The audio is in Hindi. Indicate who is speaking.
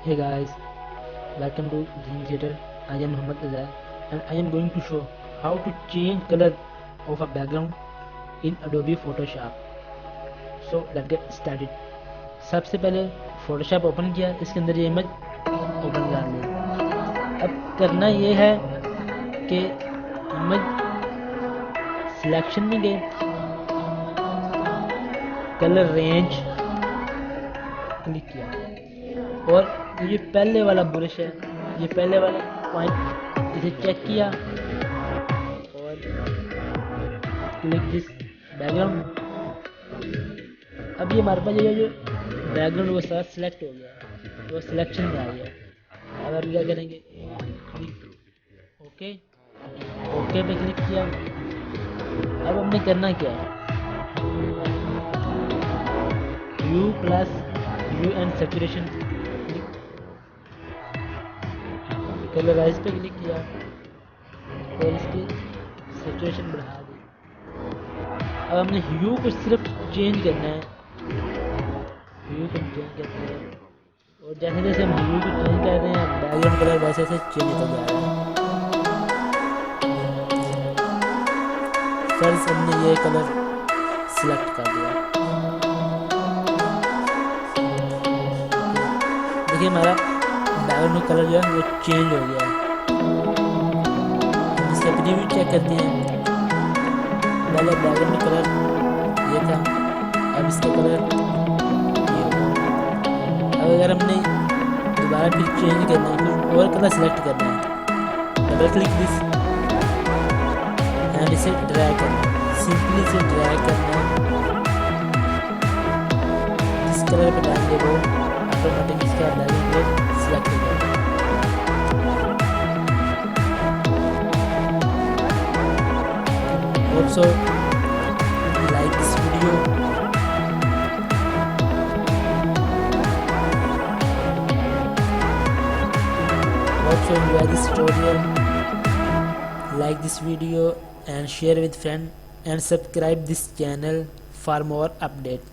Speaker 1: Hey guys, welcome to Dream Theater. I am Muhammad Azhar and I am going to show how to change color of a background in Adobe Photoshop. So let's get started. सबसे पहले Photoshop ओपन किया, इसके अंदर ये इमेज ओपन कर लिया। अब करना ये है कि इमेज सिलेक्शन में गए, कलर रेंज क्लिक किया और ये पहले वाला ब्रश है, ये पहले वाला पॉइंट इसे चेक किया और क्लिक दिस बैकग्राउंड। अब ये हमारे पास ये जो बैकग्राउंड वो सारा सिलेक्ट हो गया, वो सिलेक्शन में आ गया। अब हम क्या करेंगे, ओके ओके पे क्लिक किया। अब हमने करना क्या है, you plus you and saturation colourise पे क्लिक किया और इसकी सेचुरेशन बढ़ा दी। अब हमने ह्यू को सिर्फ चेंज करना है, ह्यू को चेंज करते हैं और जैसे जैसे हम ह्यू को चेंज कर रहे हैं बैकग्राउंड कलर वैसे वैसे चेंज होता जा रहा है। फर्स्ट हमने ये कलर सिलेक्ट कर दिया, देखिए हमारा बैकग्राउंड कलर जो है वो चेंज हो गया है। हम इसका प्रीव्यू चेक करते हैं। पहले बैकग्राउंड कलर ये था, अब इसका कलर ये होगा। अब अगर हमने दोबारा फिर चेंज करना है, कुछ और कलर सेलेक्ट करना है, डबल क्लिक दिस एंड इसे ड्रैग करना है, सिंपली इसे ड्रैग करना है। जिस कलर पे डालेंगे वो ऑटोमेटिक इसका बैकग्राउंड कलर सिलेक्ट हो जाएगा। Also like this video, also enjoy this tutorial, like this video and share with friends and subscribe this channel for more updates.